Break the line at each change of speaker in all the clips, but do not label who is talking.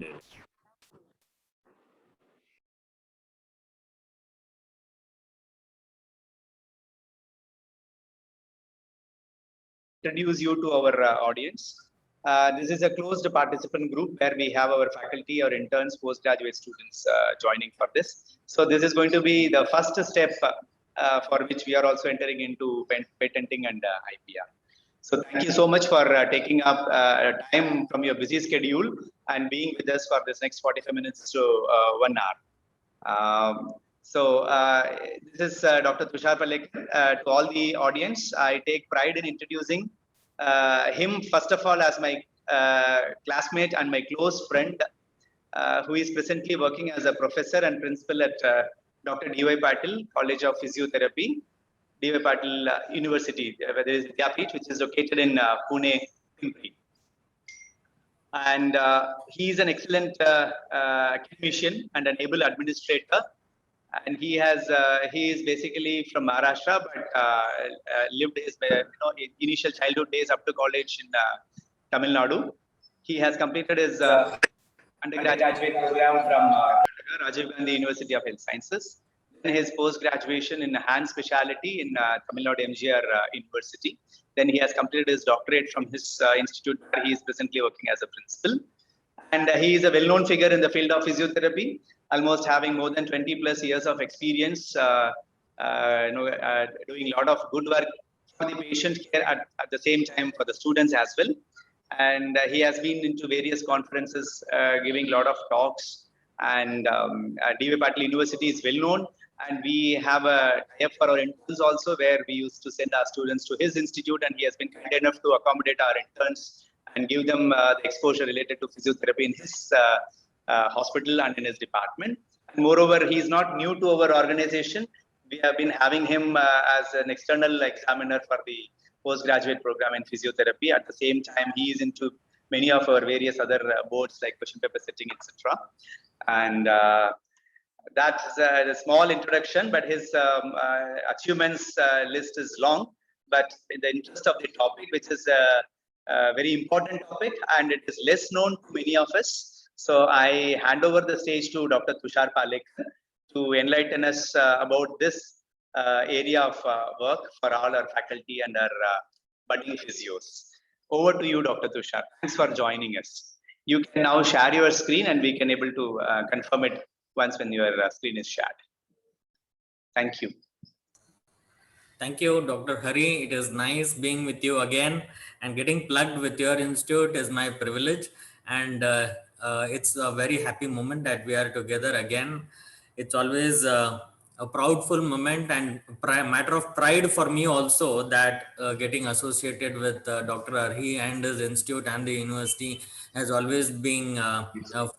Introduce you to our audience. This is a closed participant group where we have our faculty or interns, postgraduate students joining for this. So this is going to be the first step for which we are also entering into patenting and IPR. So thank you so much for taking up time from your busy schedule and being with us for this next 45 minutes to 1 hour. This is Dr. Tushar Palekar. To all the audience, I take pride in introducing him, first of all, as my classmate and my close friend, who is presently working as a professor and principal at Dr. D.Y. Patil College of Physiotherapy, D.Y. Patil University, where there is Vidyapeeth, which is located in Pune, Pimpri. And he is an excellent academician and an able administrator. And he is basically from Maharashtra, but lived his initial childhood days up to college in Tamil Nadu. He has completed his undergraduate program from Rajiv Gandhi University of Health Sciences. Then his post-graduation in hand specialty in Tamil Nadu MGR University. Then he has completed his doctorate from his institute, where he is presently working as a principal. And he is a well-known figure in the field of physiotherapy, almost having more than 20 plus years of experience, doing a lot of good work for the patient care at the same time for the students as well. And he has been into various conferences, giving a lot of talks. And D.Y. Patil University is well known. And we have a tie-up for our interns also, where we used to send our students to his institute, and he has been kind enough to accommodate our interns and give them the exposure related to physiotherapy in his hospital and in his department. And moreover, he is not new to our organization. We have been having him as an external examiner for the postgraduate program in physiotherapy. At the same time, he is into many of our various other boards like question paper setting, etc. And that's a small introduction, but his achievements list is long. But in the interest of the topic, which is a very important topic, and it is less known to many of us. So I hand over the stage to Dr. Tushar Palekar to enlighten us about this area of work for all our faculty and our budding physios. Over to you, Dr. Tushar. Thanks for joining us. You can now share your screen, and we can able to confirm it once when your screen is shared. Thank you.
Thank you, Dr. Hari. It is nice being with you again, and getting plugged with your institute is my privilege. And it's a very happy moment that we are together again. It's always a proudful moment and matter of pride for me also that getting associated with Dr. Hari and his institute and the university has always been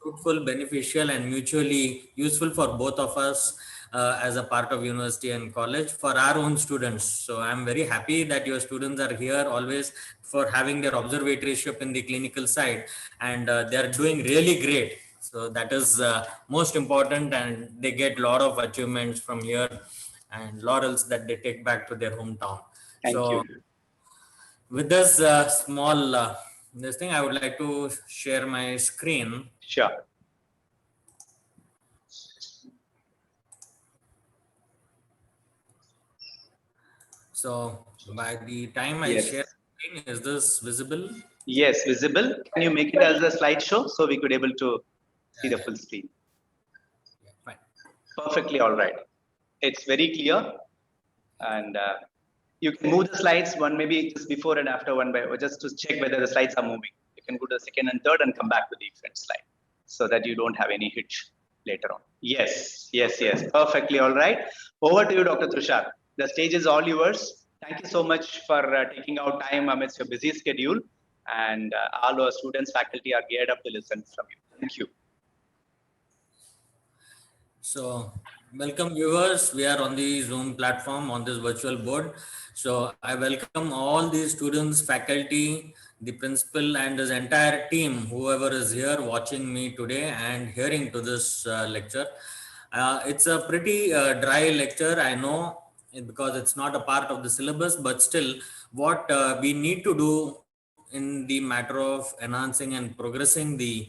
fruitful, beneficial, and mutually useful for both of us. As a part of university and college for our own students. So I'm very happy that your students are here always for having their observatorship in the clinical side, and they're doing really great. So that is most important, and they get a lot of achievements from here and laurels that they take back to their hometown.
Thank you.
With this small this thing, I would like to share my screen.
Sure.
So by the time I share screen, is this visible?
Yes, visible. Can you make it as a slideshow so we could able to see the full screen?
Yeah, fine.
Perfectly all right. It's very clear, and you can move the slides one maybe just before and after one by just to check whether the slides are moving. You can go to the second and third and come back to the front slide so that you don't have any hitch later on. Yes. Perfectly all right. Over to you, Dr. Tushar. The stage is all yours. Thank you so much for taking out time amidst your busy schedule, and all our students, faculty are geared up to listen from you. Thank you.
So welcome viewers. We are on the Zoom platform on this virtual board. So I welcome all the students, faculty, the principal and his entire team, whoever is here watching me today and hearing to this lecture. It's a pretty dry lecture, I know, because it's not a part of the syllabus, but still what we need to do in the matter of enhancing and progressing the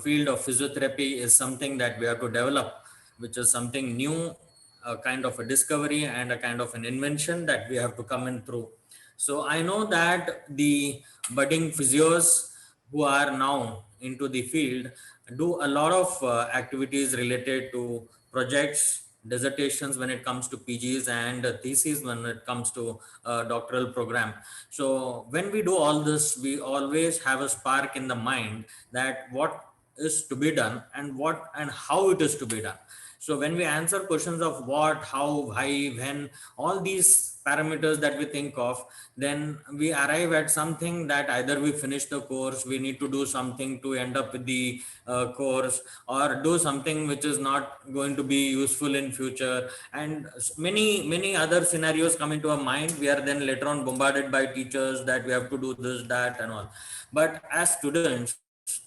field of physiotherapy is something that we have to develop, which is something new, a kind of a discovery and a kind of an invention that we have to come in through. So I know that the budding physios who are now into the field do a lot of activities related to projects, dissertations when it comes to PGs, and theses when it comes to doctoral program. So when we do all this, we always have a spark in the mind that what is to be done and what and how it is to be done. So when we answer questions of what, how, why, when, all these parameters that we think of, then we arrive at something that either we finish the course, we need to do something to end up with the course, or do something which is not going to be useful in future, and many other scenarios come into our mind. We are then later on bombarded by teachers that we have to do this, that, and all. But as students,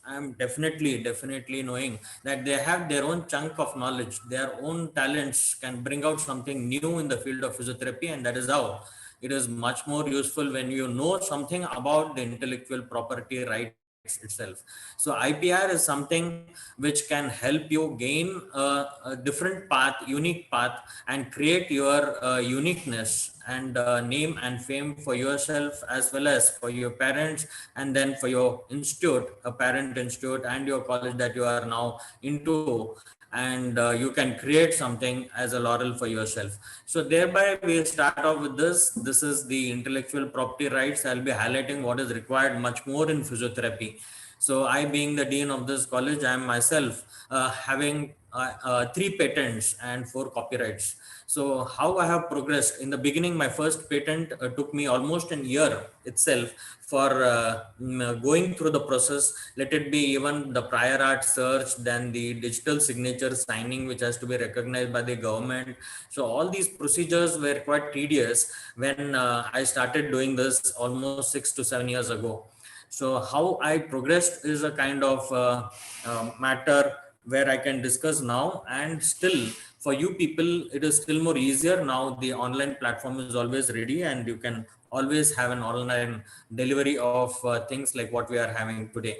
I'm definitely knowing that they have their own chunk of knowledge, their own talents can bring out something new in the field of physiotherapy, and that is how it is much more useful when you know something about the intellectual property rights itself. So IPR is something which can help you gain a different path, unique path, and create your uniqueness and name and fame for yourself as well as for your parents, and then for your institute, a parent institute, and your college that you are now into, and you can create something as a laurel for yourself. So thereby we start off with this. This is the intellectual property rights. I'll be highlighting what is required much more in physiotherapy. So I, being the dean of this college, I am myself having 3 patents and 4 copyrights. So how I have progressed: in the beginning, my first patent took me almost an year itself for going through the process. Let it be even the prior art search, then the digital signature signing, which has to be recognized by the government. So all these procedures were quite tedious when I started doing this almost 6 to 7 years ago. So how I progressed is a kind of matter where I can discuss now, and still for you people, it is still more easier now. The online platform is always ready, and you can always have an online delivery of things like what we are having today.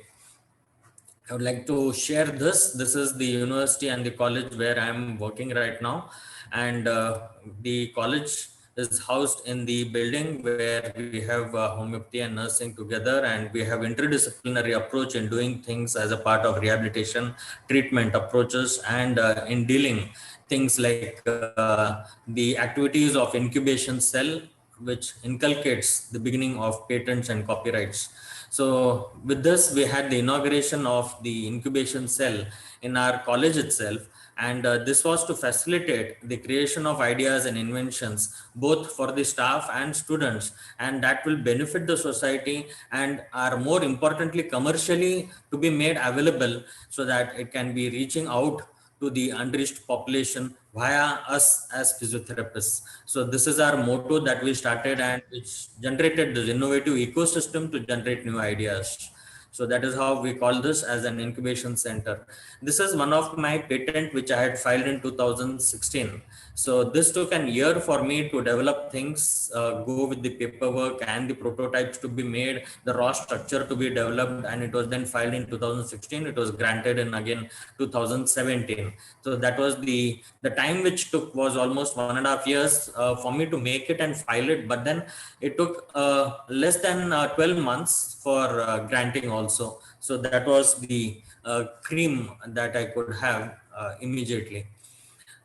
I would like to share this. This is the university and the college where I am working right now. And the college is housed in the building where we have homeopathy and nursing together. And we have interdisciplinary approach in doing things as a part of rehabilitation, treatment approaches, and in dealing things like the activities of incubation cell, which inculcates the beginning of patents and copyrights. So with this, we had the inauguration of the incubation cell in our college itself. And this was to facilitate the creation of ideas and inventions, both for the staff and students. And that will benefit the society and are more importantly, commercially to be made available so that it can be reaching out to the unreached population via us as physiotherapists. So this is our motto that we started, and which generated this innovative ecosystem to generate new ideas. So that is how we call this as an incubation center. This is one of my patent which I had filed in 2016. So this took an year for me to develop things, go with the paperwork and the prototypes to be made, the raw structure to be developed, and it was then filed in 2016. It was granted in again 2017. So that was the time which took was almost 1.5 years for me to make it and file it. But then it took less than 12 months for granting also. So that was the cream that I could have immediately.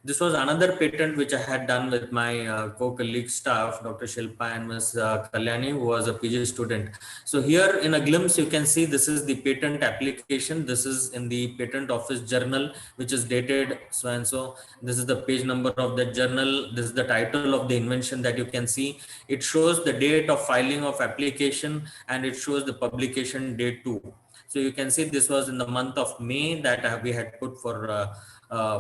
This was another patent which I had done with my co-colleague staff, Dr. Shilpa and Ms. Kalyani, who was a PG student. So here in a glimpse, you can see this is the patent application. This is in the patent office journal, which is dated so and so. This is the page number of the journal. This is the title of the invention that you can see. It shows the date of filing of application, and it shows the publication date too. So you can see this was in the month of May that we had put for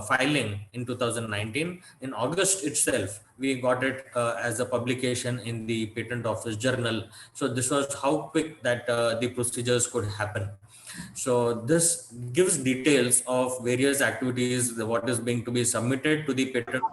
filing in 2019. In August itself, we got it as a publication in the patent office journal. So this was how quick that the procedures could happen. So this gives details of various activities, what is being to be submitted to the patent,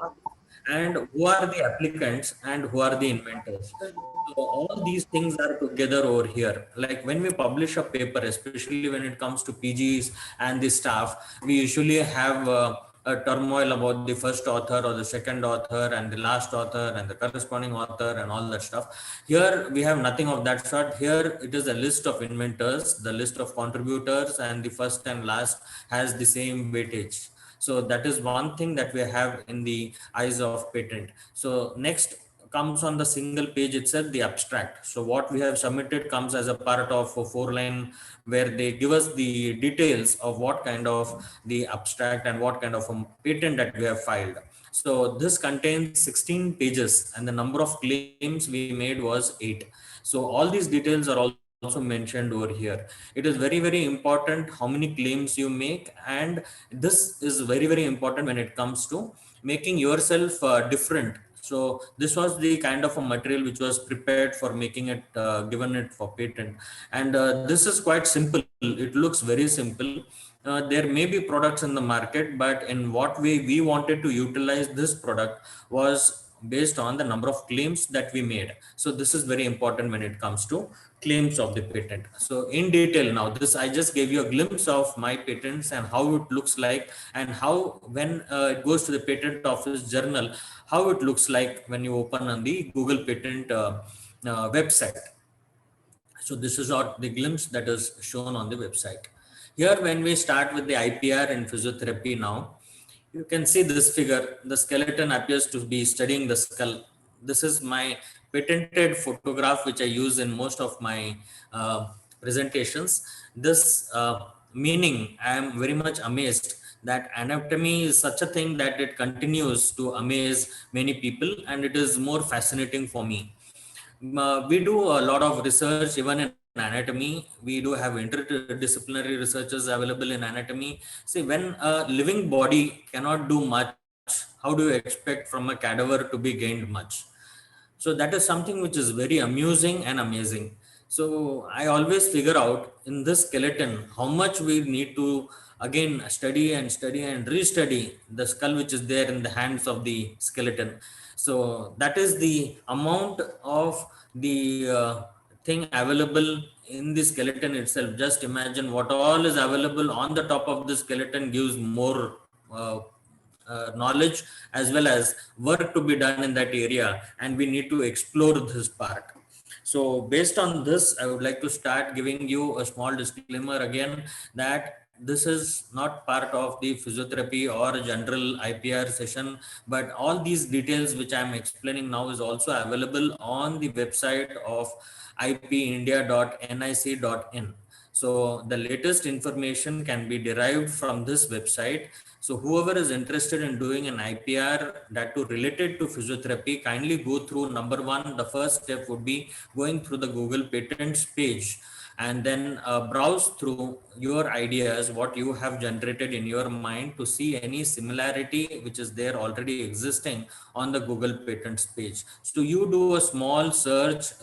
and who are the applicants and who are the inventors. So all these things are together over here. Like when we publish a paper, especially when it comes to PGs and the staff, we usually have a turmoil about the first author or the second author and the last author and the corresponding author and all that stuff. Here we have nothing of that sort. Here it is a list of inventors, the list of contributors, and the first and last has the same weightage. So that is one thing that we have in the eyes of patent. So next comes on the single page itself, the abstract. So what we have submitted comes as a part of a 4-line where they give us the details of what kind of the abstract and what kind of a patent that we have filed. So this contains 16 pages and the number of claims we made was 8. So all these details are also mentioned over here. It is very, very important how many claims you make, and this is very, very important when it comes to making yourself different. So this was the kind of a material which was prepared for making it, given it for patent. And this is quite simple. It looks very simple. There may be products in the market, but in what way we wanted to utilize this product was based on the number of claims that we made. So this is very important when it comes to claims of the patent. So in detail now, this I just gave you a glimpse of my patents and how it looks like, and how when it goes to the patent office journal, how it looks like when you open on the Google patent website. So this is what the glimpse that is shown on the website. Here, when we start with the IPR and physiotherapy now, you can see this figure. The skeleton appears to be studying the skull. This is my patented photograph, which I use in most of my presentations. This meaning, I am very much amazed that anatomy is such a thing that it continues to amaze many people, and it is more fascinating for me. We do a lot of research even in anatomy. We do have interdisciplinary researchers available in anatomy. See, when a living body cannot do much, how do you expect from a cadaver to be gained much? So that is something which is very amusing and amazing. So I always figure out in this skeleton how much we need to again study and study and restudy the skull which is there in the hands of the skeleton. So that is the amount of the thing available in the skeleton itself. Just imagine what all is available on the top of the skeleton gives more knowledge as well as work to be done in that area, and we need to explore this part. So based on this, I would like to start giving you a small disclaimer again that this is not part of the physiotherapy or general IPR session, but all these details which I am explaining now is also available on the website of ipindia.nic.in. So the latest information can be derived from this website. So whoever is interested in doing an IPR that to related to physiotherapy, kindly go through number one. The first step would be going through the Google patents page and then browse through your ideas, what you have generated in your mind, to see any similarity which is there already existing on the Google patents page. So you do a small search,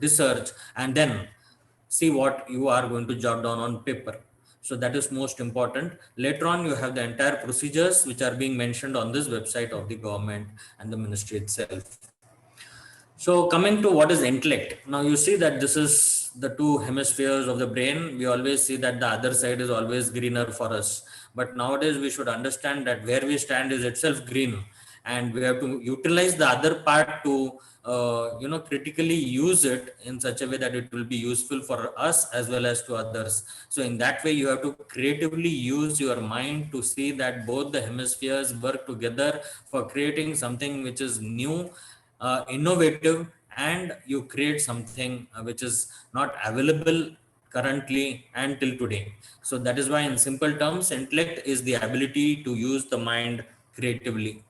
research, and then see what you are going to jot down on paper. So that is most important. Later on, you have the entire procedures which are being mentioned on this website of the government and the ministry itself. So coming to what is intellect. Now you see that this is the two hemispheres of the brain. We always see that the other side is always greener for us. But nowadays we should understand that where we stand is itself green, and we have to utilize the other part to critically use it in such a way that it will be useful for us as well as to others. So in that way, you have to creatively use your mind to see that both the hemispheres work together for creating something which is new, innovative, and you create something which is not available currently and till today. So that is why in simple terms, intellect is the ability to use the mind creatively.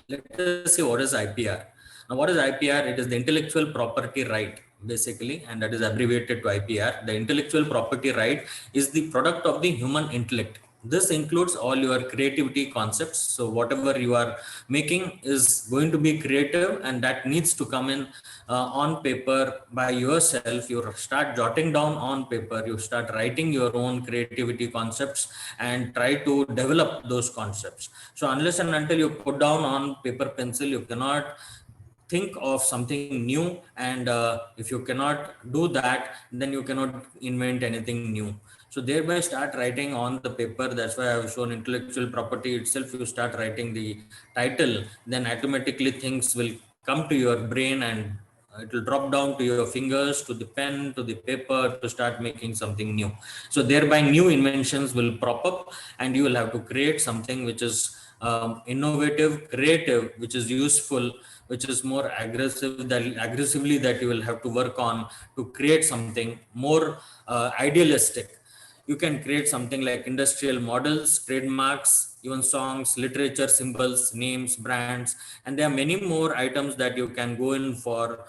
Let us see what is IPR. Now, what is IPR? It is the intellectual property right, basically, and that is abbreviated to IPR. The intellectual property right is the product of the human intellect. This includes all your creativity concepts. So whatever you are making is going to be creative, and that needs to come in on paper by yourself. You start jotting down on paper, you start writing your own creativity concepts and try to develop those concepts. So unless and until you put down on paper pencil, you cannot think of something new. And if you cannot do that, then you cannot invent anything new. So thereby start writing on the paper. That's why I've shown intellectual property itself. You start writing the title, then automatically things will come to your brain, and it will drop down to your fingers, to the pen, to the paper, to start making something new. So thereby new inventions will prop up, and you will have to create something which is innovative, creative, which is useful, which is more aggressively that you will have to work on to create something more idealistic. You can create something like industrial models, trademarks, even songs, literature, symbols, names, brands, and there are many more items that you can go in for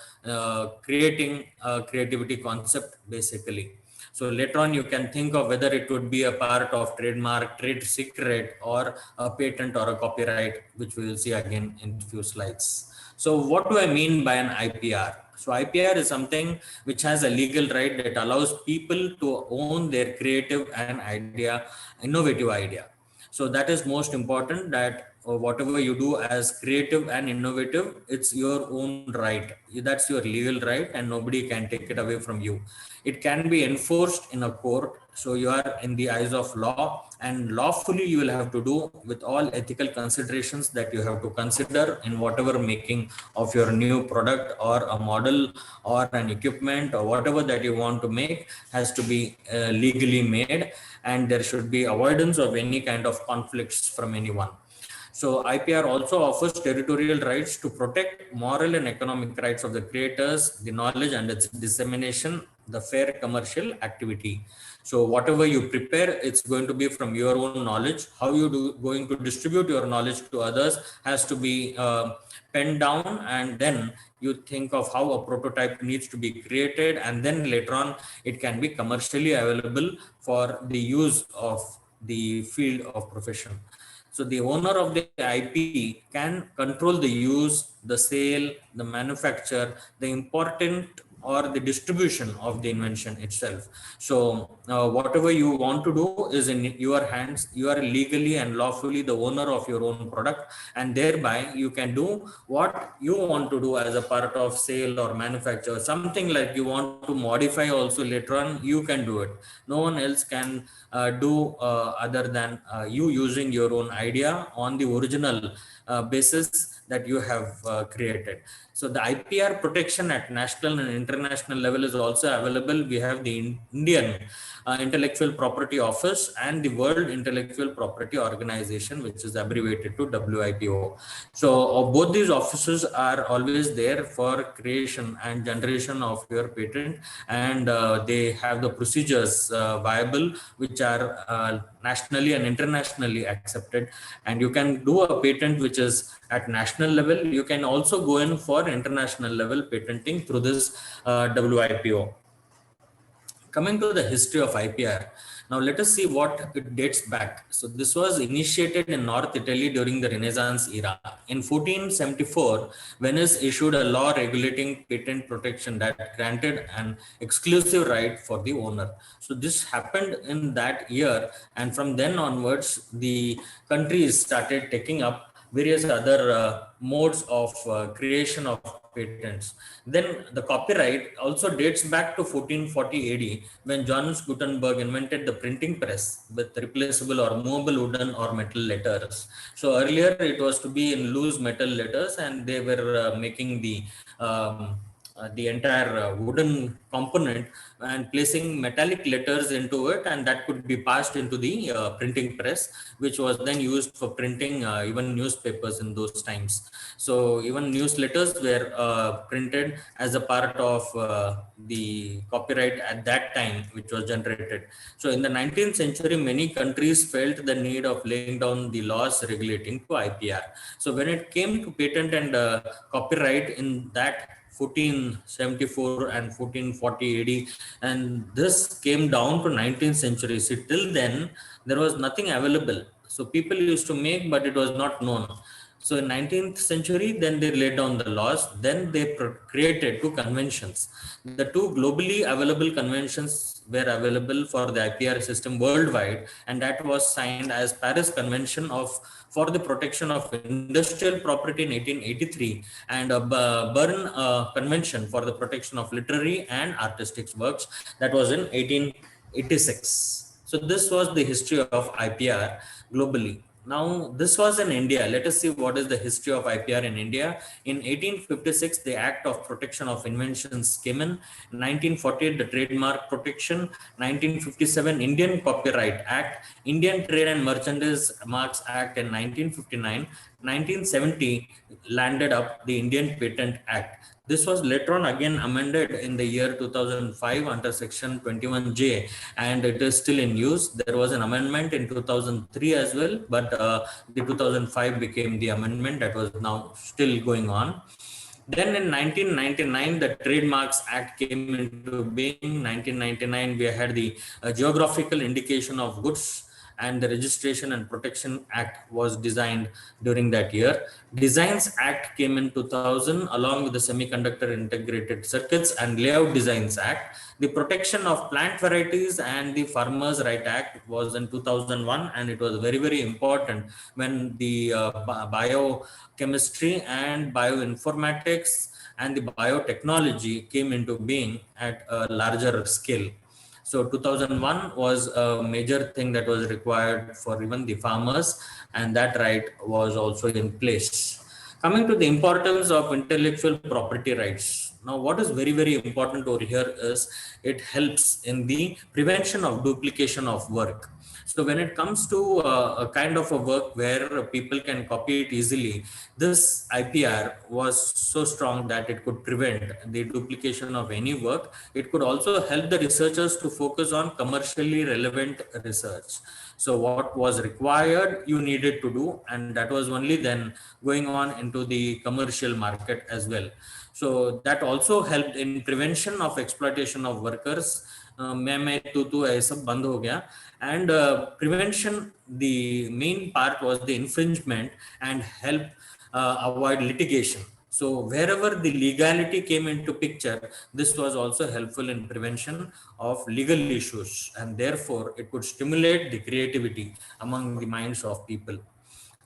creating a creativity concept basically. So later on, you can think of whether it would be a part of trademark, trade secret, or a patent or a copyright, which we will see again in a few slides. So what do I mean by an IPR? So IPR is something which has a legal right that allows people to own their creative and innovative idea. So that is most important, that whatever you do as creative and innovative, it's your own right. That's your legal right, and nobody can take it away from you. It can be enforced in a court. So you are in the eyes of law, and lawfully you will have to do with all ethical considerations that you have to consider in whatever making of your new product or a model or an equipment or whatever that you want to make has to be legally made, and there should be avoidance of any kind of conflicts from anyone. So IPR also offers territorial rights to protect moral and economic rights of the creators, the knowledge and its dissemination, the fair commercial activity. So whatever you prepare, it's going to be from your own knowledge. How you going to distribute your knowledge to others has to be penned down, and then you think of how a prototype needs to be created, and then later on it can be commercially available for the use of the field of profession. So the owner of the IP can control the use, the sale, the manufacture, the important or the distribution of the invention itself. So whatever you want to do is in your hands. You are legally and lawfully the owner of your own product, and thereby you can do what you want to do as a part of sale or manufacture. Something like you want to modify also later on, you can do it. No one else can do other than you using your own idea on the original basis that you have created. So the IPR protection at national and international level is also available. We have the Indian Intellectual Property Office and the World Intellectual Property Organization, which is abbreviated to WIPO. So both these offices are always there for creation and generation of your patent, and they have the procedures viable, which are nationally and internationally accepted. And you can do a patent which is at national level. You can also go in for international level patenting through this WIPO. Coming to the history of IPR, now let us see what it dates back. So this was initiated in North Italy during the Renaissance era. In 1474, Venice issued a law regulating patent protection that granted an exclusive right for the owner. So this happened in that year, and from then onwards, the countries started taking up various other modes of creation of patents. Then the copyright also dates back to 1440 AD, when Johannes Gutenberg invented the printing press with replaceable or movable wooden or metal letters. So earlier it was to be in loose metal letters, and they were making the entire wooden component and placing metallic letters into it, and that could be passed into the printing press, which was then used for printing even newspapers in those times. So even newsletters were printed as a part of the copyright at that time, which was generated. So in the 19th century, many countries felt the need of laying down the laws regulating to IPR. So when it came to patent and copyright in that 1474 and 1440 AD, and this came down to 19th century. See, till then there was nothing available. So people used to make, but it was not known. So in 19th century, then they laid down the laws. Then they created two conventions. The two globally available conventions were available for the IPR system worldwide, and that was signed as Paris Convention of for the protection of industrial property in 1883, and a Berne Convention for the protection of literary and artistic works, that was in 1886. So this was the history of IPR globally. Now, this was in India. Let us see what is the history of IPR in India. In 1856, the Act of Protection of Inventions came in. 1948, the Trademark Protection. 1957, Indian Copyright Act. Indian Trade and Merchandise Marks Act in 1959. 1970, landed up the Indian Patent Act. This was later on again amended in the year 2005 under section 21J, and it is still in use. There was an amendment in 2003 as well, but the 2005 became the amendment that was now still going on. Then in 1999, the Trademarks Act came into being. 1999, we had the Geographical Indication of Goods, and the Registration and Protection Act was designed during that year. Designs Act came in 2000 along with the Semiconductor Integrated Circuits and Layout Designs Act. The Protection of Plant Varieties and the Farmers' Right Act was in 2001, and it was very, very important when the biochemistry and bioinformatics and the biotechnology came into being at a larger scale. So 2001 was a major thing that was required for even the farmers, and that right was also in place. Coming to the importance of intellectual property rights. Now, what is very, very important over here is it helps in the prevention of duplication of work. So when it comes to a kind of a work where people can copy it easily, this IPR was so strong that it could prevent the duplication of any work. It could also help the researchers to focus on commercially relevant research. So what was required, you needed to do, and that was only then going on into the commercial market as well. So that also helped in prevention of exploitation of workers. मैं तू ऐसा बंद हो गया, and prevention, the main part was the infringement and help avoid litigation. So wherever the legality came into picture, this was also helpful in prevention of legal issues, and therefore it could stimulate the creativity among the minds of people.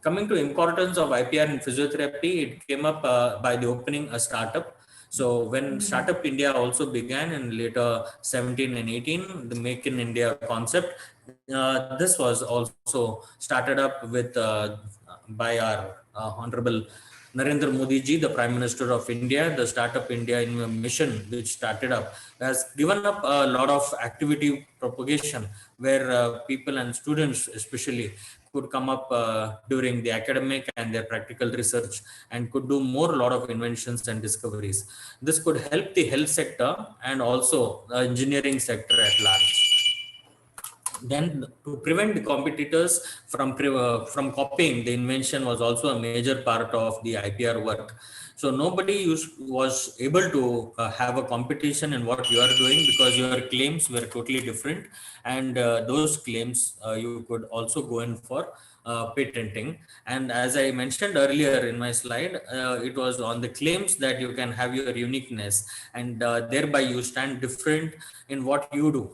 Coming to importance of IPR in physiotherapy, it came up by the opening a startup. So when Startup India also began in later 17 and 18, the Make in India concept, this was also started up with by our Honorable Narendra Modi ji, the Prime Minister of India. The Startup India mission, which started up, has given up a lot of activity propagation where people and students especially could come up during the academic and their practical research and could do a lot of inventions and discoveries. This could help the health sector and also the engineering sector at large. Then to prevent the competitors from copying, the invention was also a major part of the IPR work. So nobody was able to have a competition in what you are doing because your claims were totally different, and those claims you could also go in for patenting. And as I mentioned earlier in my slide, it was on the claims that you can have your uniqueness, and thereby you stand different in what you do.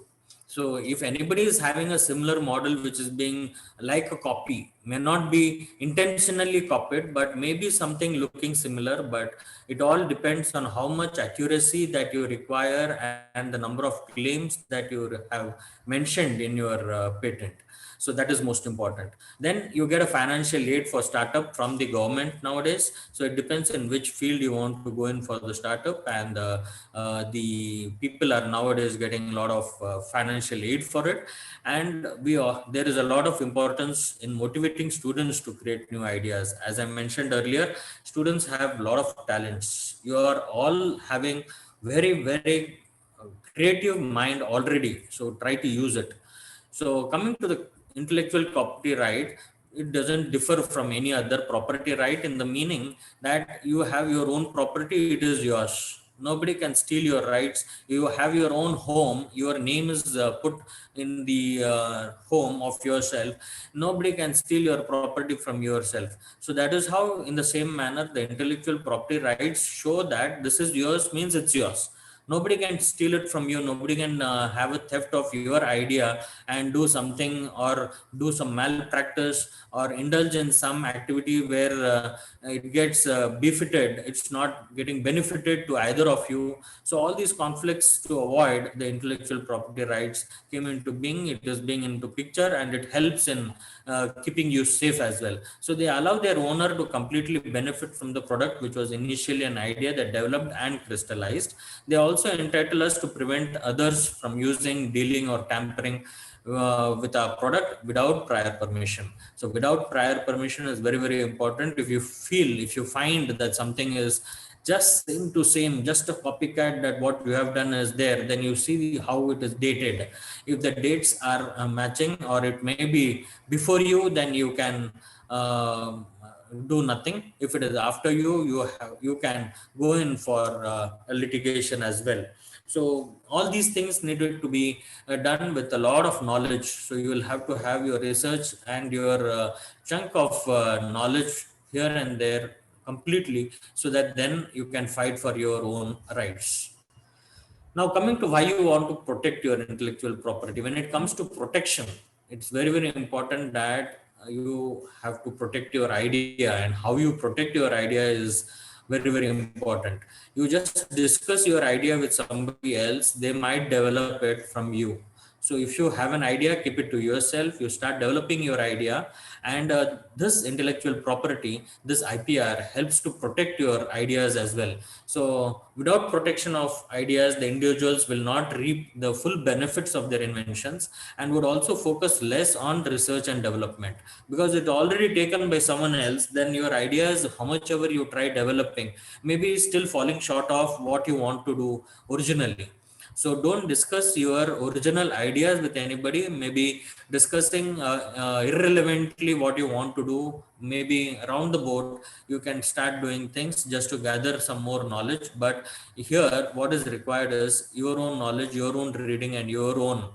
So if anybody is having a similar model which is being like a copy, may not be intentionally copied, but maybe something looking similar, but it all depends on how much accuracy that you require and the number of claims that you have mentioned in your patent. So that is most important. Then you get a financial aid for startup from the government nowadays. So it depends in which field you want to go in for the startup, and the people are nowadays getting a lot of financial aid for it. And there is a lot of importance in motivating students to create new ideas. As I mentioned earlier, students have a lot of talents. You are all having very, very creative mind already. So try to use it. So coming to the intellectual property right, it doesn't differ from any other property right in the meaning that you have your own property, it is yours. Nobody can steal your rights. You have your own home, your name is put in the home of yourself. Nobody can steal your property from yourself. So that is how, in the same manner, the intellectual property rights show that this is yours, means it's yours. Nobody can steal it from you. Nobody can have a theft of your idea and do something, or do some malpractice, or indulge in some activity where it gets befitted, it's not getting benefited to either of you. So all these conflicts, to avoid, the intellectual property rights came into being. It is being into picture, and it helps in keeping you safe as well. So they allow their owner to completely benefit from the product, which was initially an idea that developed and crystallized. They also entitle us to prevent others from using, dealing, or tampering with our product without prior permission. So without prior permission is very, very important. If you find that something is just same to same, just a copycat, that what you have done is there, then you see how it is dated. If the dates are matching, or it may be before you, then you can do nothing. If it is after you, you can go in for a litigation as well. So all these things needed to be done with a lot of knowledge. So you will have to have your research and your chunk of knowledge here and there completely, so that then you can fight for your own rights. Now, coming to why you want to protect your intellectual property. When it comes to protection, it's very, very important that you have to protect your idea, and how you protect your idea is very, very important. You just discuss your idea with somebody else, they might develop it from you. So if you have an idea, keep it to yourself. You start developing your idea, and this intellectual property, this IPR, helps to protect your ideas as well. So without protection of ideas, the individuals will not reap the full benefits of their inventions, and would also focus less on research and development, because it's already taken by someone else. Then your ideas, how much ever you try developing, maybe still falling short of what you want to do originally. So don't discuss your original ideas with anybody. Maybe discussing irrelevantly what you want to do, maybe around the board, you can start doing things just to gather some more knowledge. But here, what is required is your own knowledge, your own reading, and your own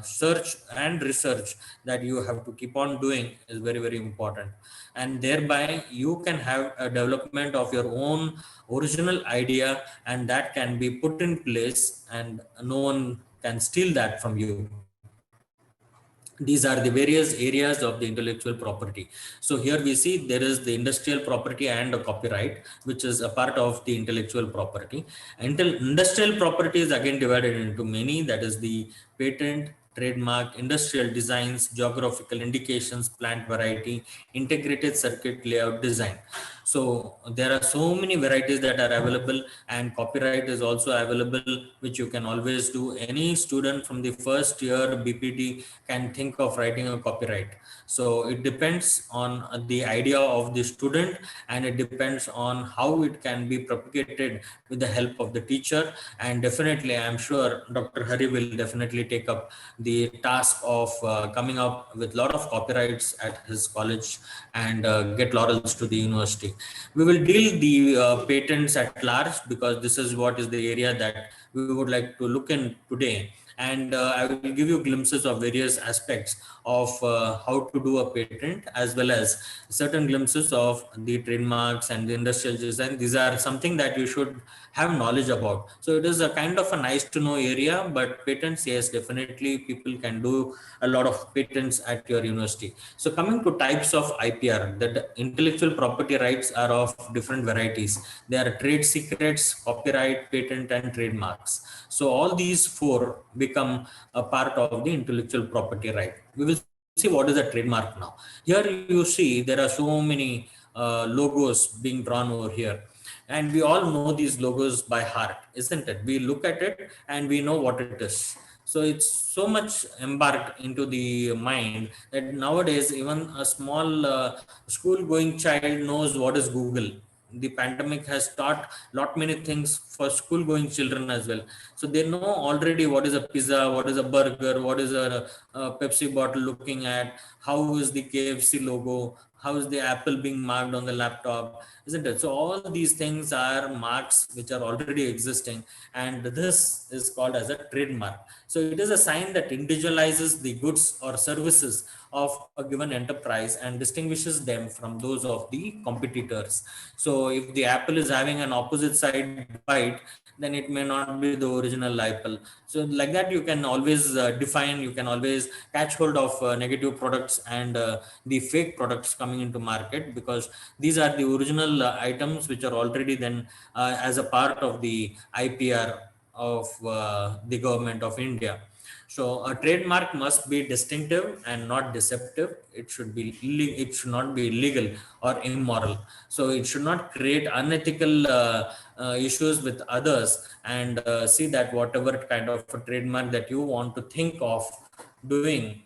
search and research that you have to keep on doing is very, very important. And thereby you can have a development of your own original idea, and that can be put in place, and no one can steal that from you. These are the various areas of the intellectual property. So here we see there is the industrial property and a copyright, which is a part of the intellectual property. Industrial property is again divided into many, that is the patent, trademark, industrial designs, geographical indications, plant variety, integrated circuit layout design. So there are so many varieties that are available, and copyright is also available, which you can always do. Any student from the first year BPT can think of writing a copyright. So it depends on the idea of the student, and it depends on how it can be propagated with the help of the teacher. And definitely, I'm sure Dr. Hari will definitely take up the task of coming up with a lot of copyrights at his college, and get laurels to the university. We will deal the patents at large, because this is what is the area that we would like to look in today. And I will give you glimpses of various aspects of how to do a patent, as well as certain glimpses of the trademarks and the industrial design. These are something that you should have knowledge about. So it is a kind of a nice to know area. But patents, yes, definitely people can do a lot of patents at your university. So coming to types of IPR, the intellectual property rights are of different varieties. There are trade secrets, copyright, patent, and trademarks. So all these four become a part of the intellectual property right. We will see what is a trademark now. Here you see there are so many logos being drawn over here. And we all know these logos by heart, isn't it? We look at it and we know what it is. So it's so much embarked into the mind that nowadays even a small school going child knows what is Google. The pandemic has taught lot many things for school going children as well. So they know already what is a pizza, what is a burger, what is a Pepsi bottle looking at, how is the KFC logo, how is the apple being marked on the laptop, isn't it? So all these things are marks which are already existing, and this is called as a trademark. So it is a sign that individualizes the goods or services of a given enterprise and distinguishes them from those of the competitors. So if the apple is having an opposite side white, then it may not be the original apple. So like that, you can always define, you can always catch hold of negative products and the fake products coming into market, because these are the original items which are already then as a part of the IPR of the government of India. So a trademark must be distinctive and not deceptive. It should be it should not be illegal or immoral. So it should not create unethical issues with others, and see that whatever kind of a trademark that you want to think of doing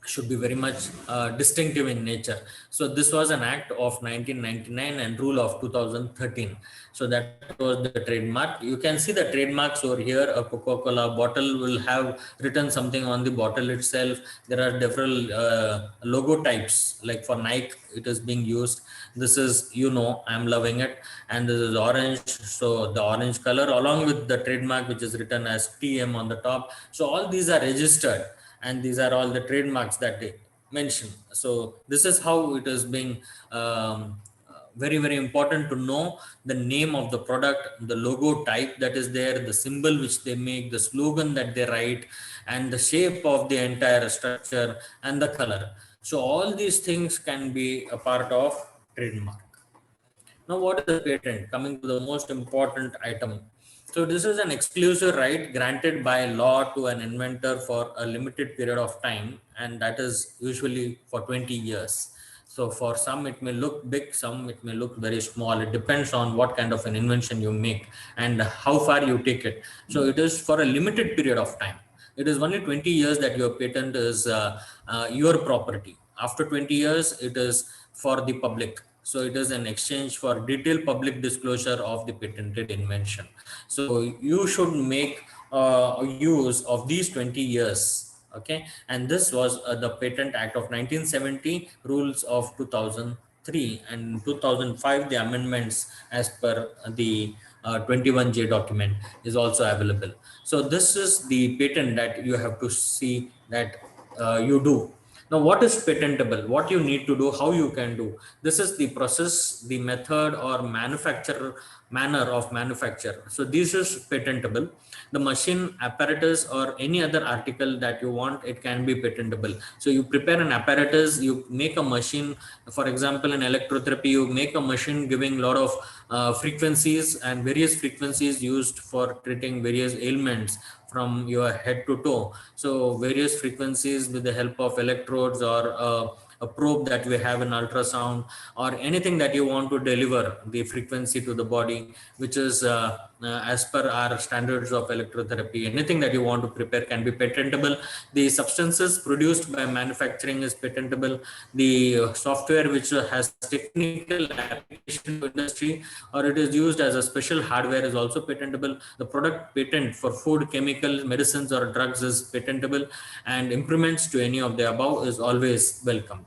should be very much distinctive in nature. So this was an act of 1999 and rule of 2013. So that was the trademark. You can see the trademarks over here. A Coca-Cola bottle will have written something on the bottle itself. There are different logo types, like for Nike it is being used. This is, you know, I'm loving it, and this is orange. So the orange color along with the trademark which is written as TM on the top. So all these are registered, and these are all the trademarks that they mention. So this is how it is being very, very important to know the name of the product, the logo type that is there, the symbol which they make, the slogan that they write, and the shape of the entire structure and the color. So all these things can be a part of trademark. Now, what is a patent? Coming to the most important item. So this is an exclusive right granted by law to an inventor for a limited period of time, and that is usually for 20 years. So for some it may look big, some it may look very small. It depends on what kind of an invention you make and how far you take it. So it is for a limited period of time. It is only 20 years that your patent is your property. After 20 years, it is for the public. So it is an exchange for detailed public disclosure of the patented invention. So you should make use of these 20 years. Okay. And this was the Patent Act of 1970, rules of 2003, and 2005, the amendments as per the 21J document is also available. So this is the patent that you have to see that you do. Now, what is patentable? What you need to do, how you can do. This is the process, the method or manner of manufacture. So this is patentable. The machine, apparatus, or any other article that you want, it can be patentable. So you prepare an apparatus, you make a machine. For example, in electrotherapy, you make a machine giving a lot of frequencies, and various frequencies used for treating various ailments from your head to toe. So various frequencies with the help of electrodes or a probe that we have in ultrasound, or anything that you want to deliver the frequency to the body, which is as per our standards of electrotherapy. Anything that you want to prepare can be patentable. The substances produced by manufacturing is patentable. The software which has technical application to industry, or it is used as a special hardware, is also patentable. The product patent for food, chemicals, medicines, or drugs is patentable, and improvements to any of the above is always welcome.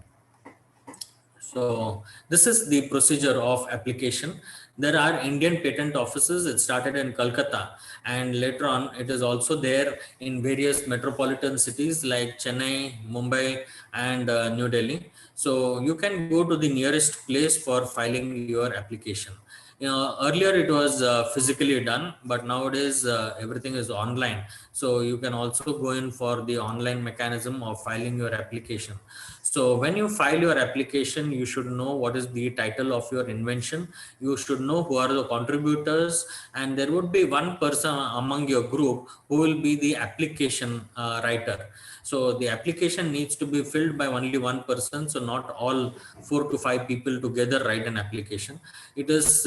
So this is the procedure of application. There are Indian patent offices. It started in Kolkata, and later on it is also there in various metropolitan cities like Chennai, Mumbai, and New Delhi. So you can go to the nearest place for filing your application. Earlier it was physically done, but nowadays everything is online. So you can also go in for the online mechanism of filing your application. So when you file your application, you should know what is the title of your invention. You should know who are the contributors, and there would be one person among your group who will be the application writer. So the application needs to be filled by only one person. So not all 4 to 5 people together write an application. It is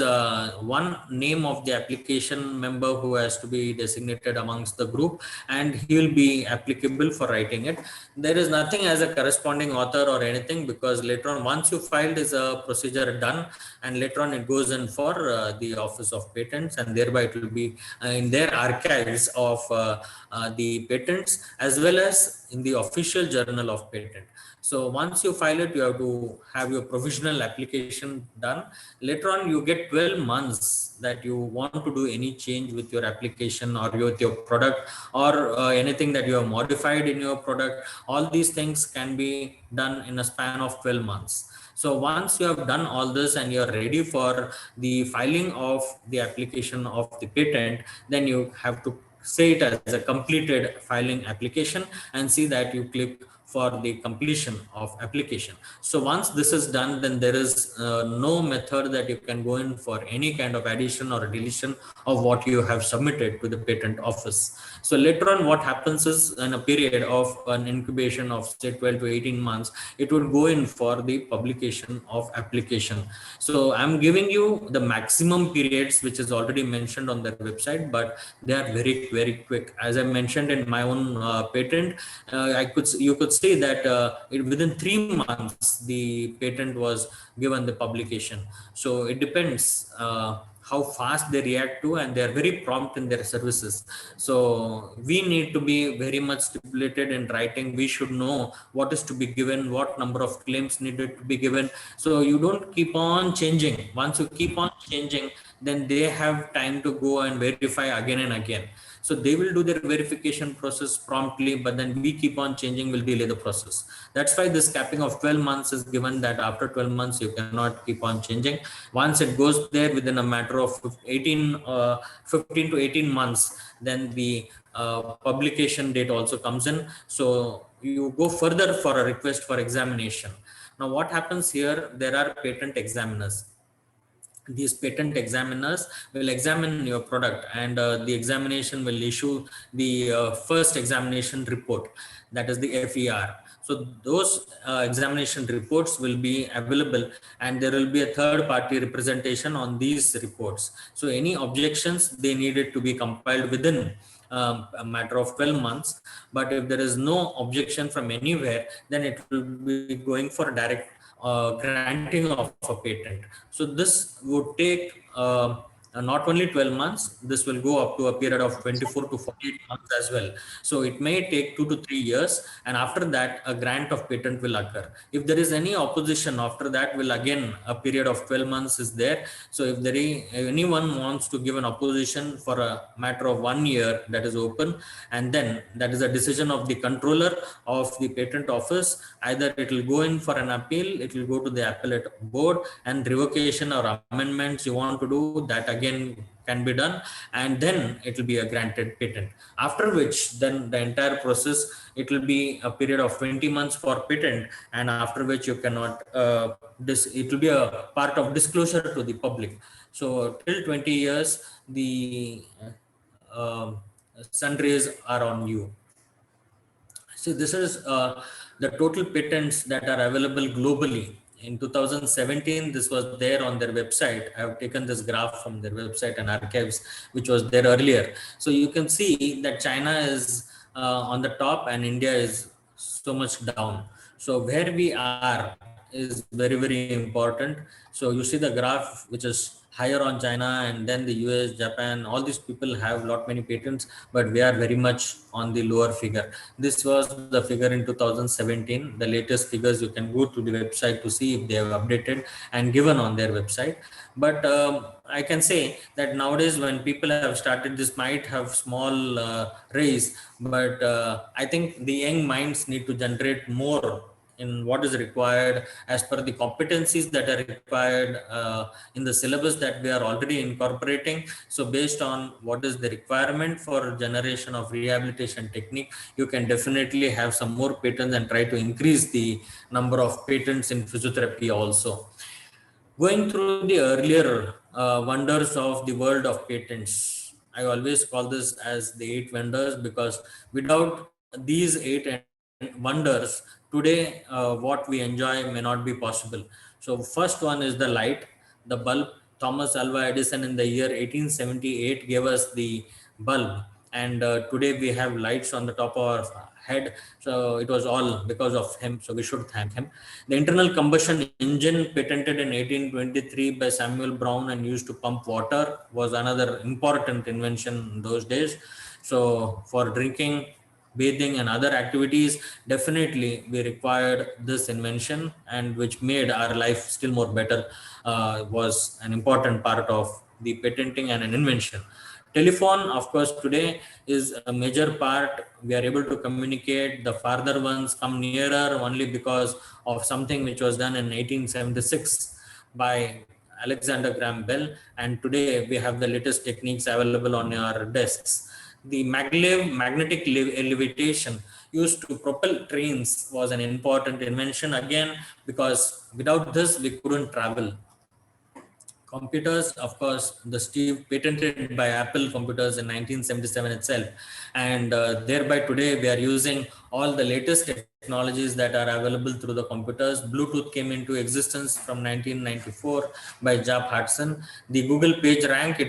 one name of the application member who has to be designated amongst the group, and he will be applicable for writing it. There is nothing as a corresponding author or anything, because later on, once you filed, is a procedure done, and later on it goes in for the Office of Patents, and thereby it will be in their archives of the patents, as well as in the official journal of patent. So once you file it, you have to have your provisional application done. Later on, you get 12 months that you want to do any change with your application or with your product, or anything that you have modified in your product. All these things can be done in a span of 12 months. So once you have done all this and you're ready for the filing of the application of the patent, then you have to say it as a completed filing application and see that you click for the completion of application. So once this is done, then there is no method that you can go in for any kind of addition or deletion of what you have submitted to the patent office. So later on, what happens is, in a period of an incubation of say 12 to 18 months, it would go in for the publication of application. So I'm giving you the maximum periods, which is already mentioned on their website, but they are very quick. As I mentioned in my own patent, you could say that within 3 months the patent was given the publication. So it depends how fast they react to, and they are very prompt in their services. So we need to be very much stipulated in writing. We should know what is to be given, what number of claims needed to be given. So you don't keep on changing. Once you keep on changing, then they have time to go and verify again and again. So they will do their verification process promptly, but then we keep on changing, will delay the process. That's why this capping of 12 months is given, that after 12 months you cannot keep on changing. Once it goes there within a matter of 15 to 18 months, then the publication date also comes in. So you go further for a request for examination. Now what happens here, there are patent examiners. These patent examiners will examine your product, and the examination will issue the first examination report, that is the FER. So those examination reports will be available, and there will be a third party representation on these reports. So any objections, they needed to be compiled within a matter of 12 months. But if there is no objection from anywhere, then it will be going for direct granting of a patent. So this would take not only 12 months, this will go up to a period of 24 to 48 months as well. So it may take 2 to 3 years, and after that a grant of patent will occur. If there is any opposition after that, will again a period of 12 months is there. So if anyone wants to give an opposition for a matter of 1 year, that is open, and then that is a decision of the controller of the patent office. Either it will go in for an appeal, it will go to the appellate board, and revocation or amendments you want to do, that again can be done, and then it will be a granted patent. After which, then the entire process, it will be a period of 20 months for patent, and after which you cannot it will be a part of disclosure to the public. So till 20 years, the sundries are on you. So this is the total patents that are available globally. In 2017, this was there on their website. I have taken this graph from their website and archives, which was there earlier. So you can see that China is on the top and India is so much down. So where we are is very important. So you see the graph, which is higher on China, and then the US, Japan, all these people have many patents, but we are very much on the lower figure. This was the figure in 2017. The latest figures, you can go to the website to see if they have updated and given on their website. But I can say that nowadays, when people have started, this might have small raise, but I think the young minds need to generate more in what is required as per the competencies that are required in the syllabus that we are already incorporating. So based on what is the requirement for generation of rehabilitation technique, you can definitely have some more patents and try to increase the number of patents in physiotherapy also. Going through the earlier wonders of the world of patents, I always call this as the 8 wonders, because without these 8 wonders, today what we enjoy may not be possible. So first one is the light, the bulb. Thomas Alva Edison in the year 1878 gave us the bulb, and today we have lights on the top of our head. So it was all because of him, so we should thank him. The internal combustion engine, patented in 1823 by Samuel Brown and used to pump water, was another important invention in those days. So for drinking, bathing and other activities, definitely we required this invention, and which made our life still more better, was an important part of the patenting and an invention. Telephone, of course, today is a major part. We are able to communicate. The farther ones come nearer only because of something which was done in 1876 by Alexander Graham Bell. And today we have the latest techniques available on our desks. The maglev, magnetic levitation, used to propel trains, was an important invention again, because without this we couldn't travel. Computers, of course, the Steve patented by Apple computers in 1977 itself, and thereby today we are using all the latest technologies that are available through the computers. Bluetooth came into existence from 1994 by Jab Hudson. The Google PageRank,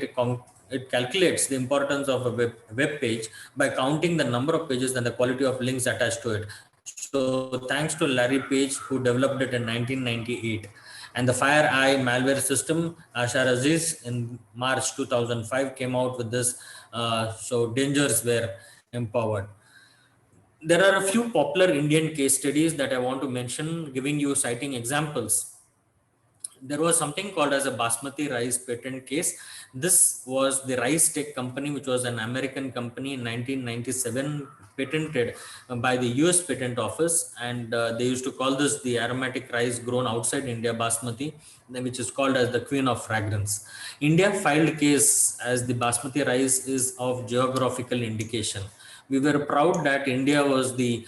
it calculates the importance of a web page by counting the number of pages and the quality of links attached to it. So thanks to Larry Page, who developed it in 1998. And the FireEye malware system, Ashar Aziz, in March 2005 came out with this. So dangers were empowered. There are a few popular Indian case studies that I want to mention, giving you citing examples. There was something called as a basmati rice patent case. This was the Rice Tech Company, which was an American company in 1997, patented by the US Patent Office, and they used to call this the aromatic rice grown outside India, basmati, which is called as the queen of fragrance. India filed case as the basmati rice is of geographical indication. We were proud that India was the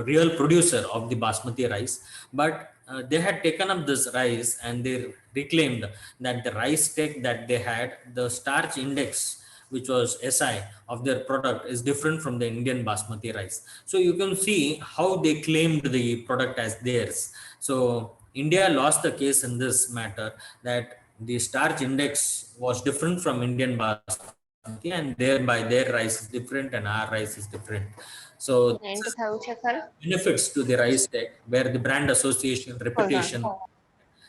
real producer of the basmati rice, but they had taken up this rice and they reclaimed that the rice tech that they had, the starch index, which was SI of their product, is different from the Indian basmati rice. So you can see how they claimed the product as theirs. So India lost the case in this matter, that the starch index was different from Indian basmati, and thereby their rice is different and our rice is different. So benefits to the rice tech, where the brand association, reputation,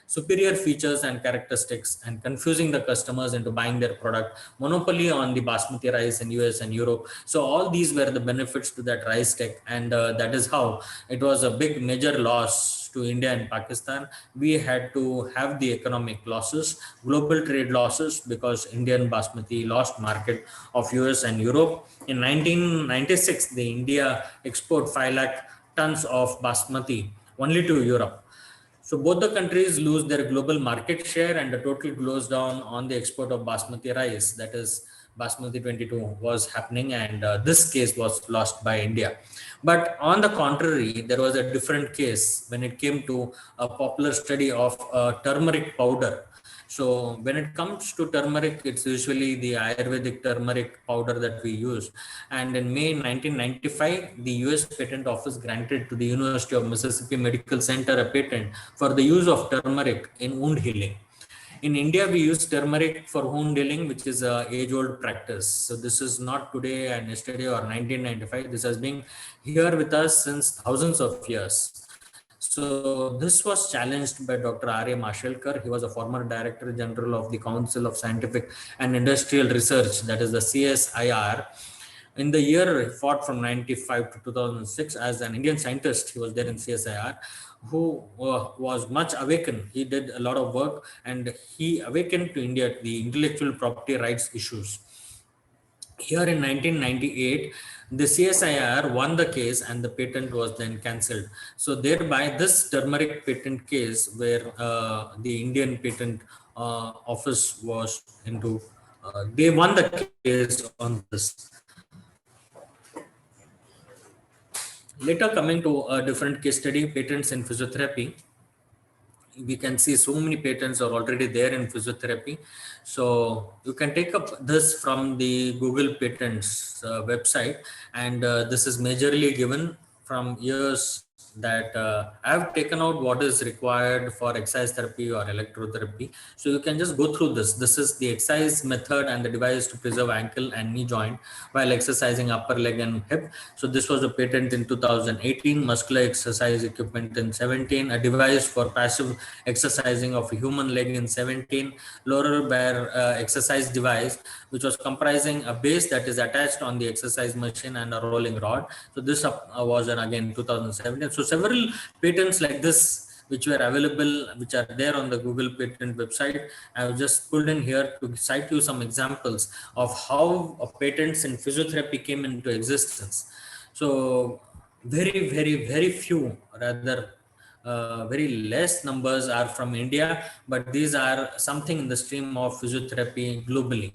superior features and characteristics, and confusing the customers into buying their product, monopoly on the basmati rice in US and Europe. So all these were the benefits to that rice tech, and that is how it was a big major loss to India and Pakistan. We had to have the economic losses, global trade losses, because Indian basmati lost market of US and Europe. In 1996, the India export 5 lakh tons of basmati only to Europe. So both the countries lose their global market share, and the total goes down on the export of basmati rice. That is, basmati 22 was happening, and this case was lost by India. But on the contrary, there was a different case when it came to a popular study of turmeric powder. So when it comes to turmeric, it's usually the Ayurvedic turmeric powder that we use. And in May 1995, the US Patent Office granted to the University of Mississippi Medical Center a patent for the use of turmeric in wound healing. In India, we use turmeric for wound healing, which is an age-old practice. So this is not today and yesterday or 1995. This has been here with us since thousands of years. So this was challenged by Dr. R.A. Mashelkar. He was a former Director General of the Council of Scientific and Industrial Research, that is the CSIR. In the year he fought from 95 to 2006 as an Indian scientist. He was there in CSIR, who was much awakened. He did a lot of work, and he awakened to India the intellectual property rights issues. Here in 1998, the CSIR won the case and the patent was then cancelled. So thereby this turmeric patent case, where the Indian Patent Office was into, they won the case on this. Later, coming to a different case study, patents in physiotherapy. We can see so many patents are already there in physiotherapy. So you can take up this from the Google Patents website, and this is majorly given from years that I have taken out what is required for exercise therapy or electrotherapy. So you can just go through this. This is the exercise method and the device to preserve ankle and knee joint while exercising upper leg and hip. So this was a patent in 2018, muscular exercise equipment in 17, a device for passive exercising of a human leg in 17, lower bear exercise device, which was comprising a base that is attached on the exercise machine and a rolling rod. So this was again 2017. So several patents like this which were available, which are there on the Google patent website. I have just pulled in here to cite you some examples of how patents in physiotherapy came into existence. So very few, rather very less numbers are from India, but these are something in the stream of physiotherapy globally.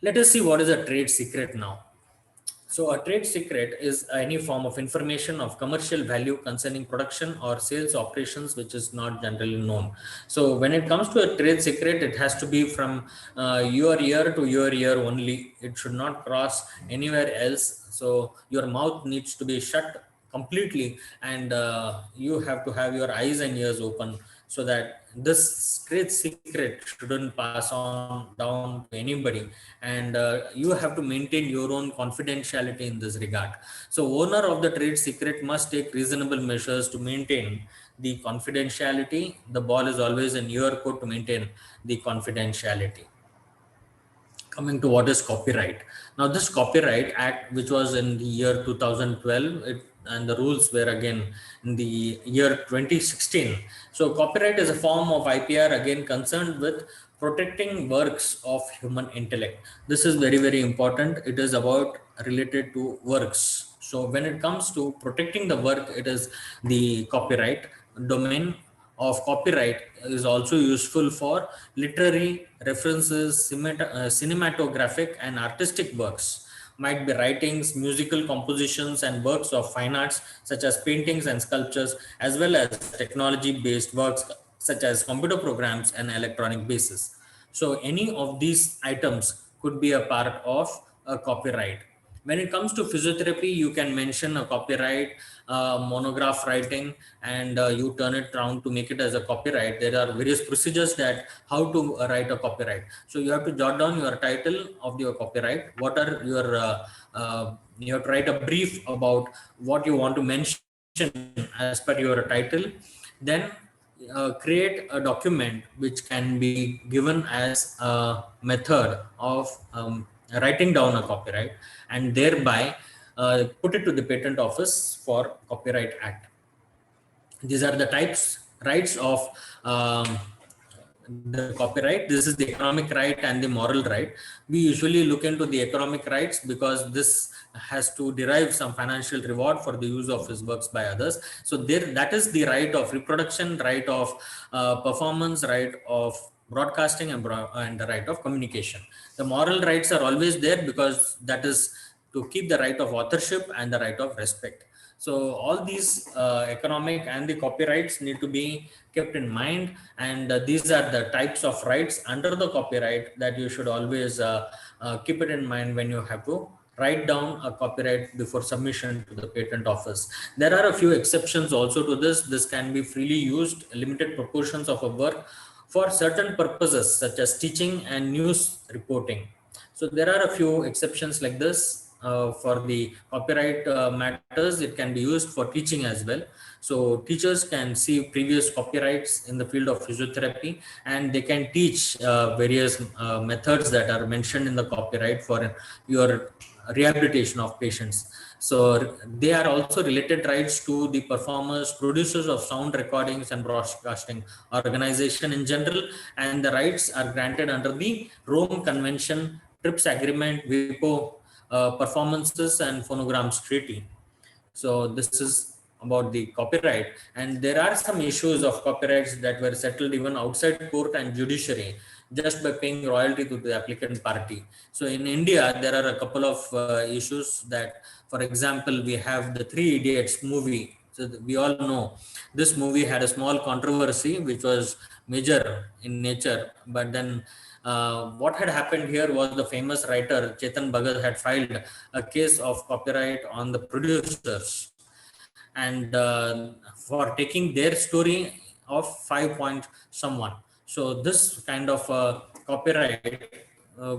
Let us see what is a trade secret now. So a trade secret is any form of information of commercial value concerning production or sales operations which is not generally known. So when it comes to a trade secret, it has to be from your ear to your ear only. It should not cross anywhere else. So your mouth needs to be shut completely, and you have to have your eyes and ears open, so that this trade secret shouldn't pass on down to anybody, and you have to maintain your own confidentiality in this regard. So owner of the trade secret must take reasonable measures to maintain the confidentiality. The ball is always in your court to maintain the confidentiality. Coming to what is copyright. Now this Copyright Act, which was in the year 2012, and the rules were again in the year 2016. So copyright is a form of IPR again concerned with protecting works of human intellect. This is very important. It is about related to works. So when it comes to protecting the work, it is the copyright domain of copyright is also useful for literary references, cinematographic and artistic works, might be writings, musical compositions and works of fine arts such as paintings and sculptures, as well as technology based works such as computer programs and electronic bases. So any of these items could be a part of a copyright. When it comes to physiotherapy, you can mention a copyright, monograph writing, and you turn it around to make it as a copyright. There are various procedures that how to write a copyright. So you have to jot down your title of your copyright. What are your you have to write a brief about what you want to mention as per your title. Then create a document which can be given as a method of writing down a copyright, and thereby put it to the patent office for Copyright Act. These are the rights of the copyright. This is the economic right and the moral right. We usually look into the economic rights because this has to derive some financial reward for the use of his works by others. So that is the right of reproduction, right of performance, right of broadcasting, and the right of communication. The moral rights are always there because that is to keep the right of authorship and the right of respect. So all these economic and the copyrights need to be kept in mind, and these are the types of rights under the copyright that you should always keep it in mind when you have to write down a copyright before submission to the patent office. There are a few exceptions also to this. This can be freely used, limited proportions of a work for certain purposes such as teaching and news reporting. So there are a few exceptions like this. For the copyright matters, it can be used for teaching as well. So teachers can see previous copyrights in the field of physiotherapy, and they can teach various methods that are mentioned in the copyright for your rehabilitation of patients. So they are also related rights to the performers, producers of sound recordings and broadcasting organization in general, and the rights are granted under the Rome Convention, TRIPS Agreement, WIPO, performances and phonograms treaty. So this is about the copyright, and there are some issues of copyrights that were settled even outside court and judiciary just by paying royalty to the applicant party. So in India, there are a couple of issues that, for example, we have the Three Idiots movie. So we all know this movie had a small controversy which was major in nature, but then what had happened here was the famous writer Chetan Bhagat had filed a case of copyright on the producers. and for taking their story of 5 point someone. So this kind of copyright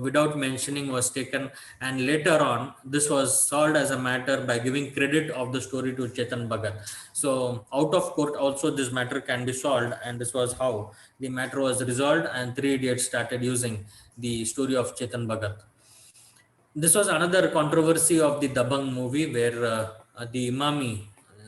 without mentioning was taken, and later on this was solved as a matter by giving credit of the story to Chetan Bhagat. So out of court also this matter can be solved, and this was how the matter was resolved, and Three Idiots started using the story of Chetan Bhagat. This was another controversy of the Dabang movie, where the Imami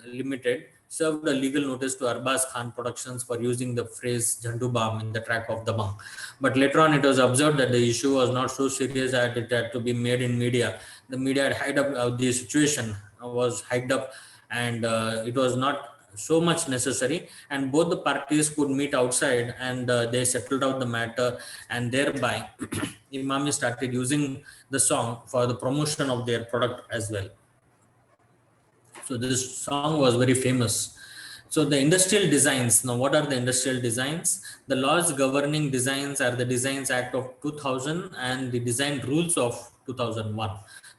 Limited served a legal notice to Arbaz Khan Productions for using the phrase Jhandu Bam in the track of Dabang. But later on, it was observed that the issue was not so serious that it had to be made in media. The media had hyped up, the situation was hyped up, and it was not so much necessary, and both the parties could meet outside, and they settled out the matter, and thereby Imami started using the song for the promotion of their product as well. So this song was very famous. So the industrial designs, now what are the industrial designs? The laws governing designs are the Designs Act of 2000 and the design rules of 2001.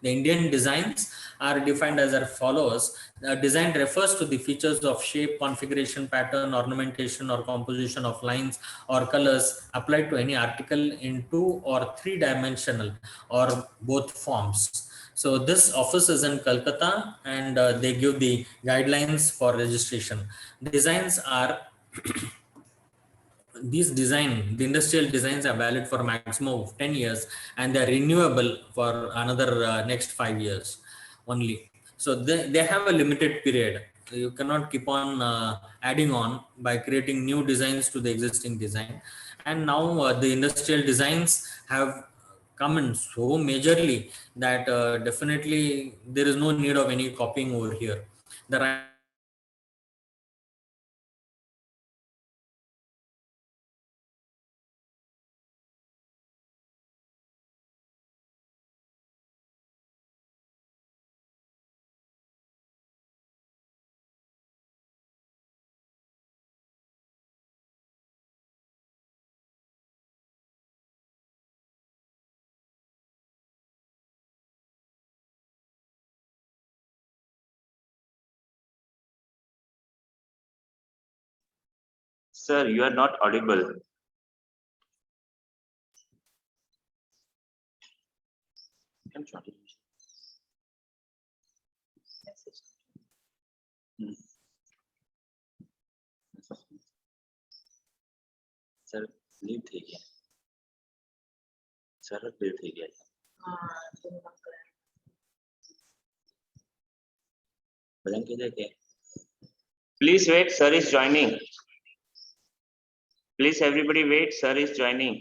The Indian designs are defined as follows. Design refers to the features of shape, configuration, pattern, ornamentation, or composition of lines or colors applied to any article in 2 or 3-dimensional or both forms. So this office is in Calcutta, and they give the guidelines for registration. Designs are the industrial designs are valid for maximum of 10 years, and they're renewable for another next 5 years only. So they have a limited period. You cannot keep on adding on by creating new designs to the existing design. And now the industrial designs have come in so majorly that definitely there is no need of any copying over here. The
Sir, you are not audible. Sir leave થઈ ગયા sir leave થઈ ગયા બધાને કીધે કે please wait, sir is joining. Please everybody wait, sir is joining.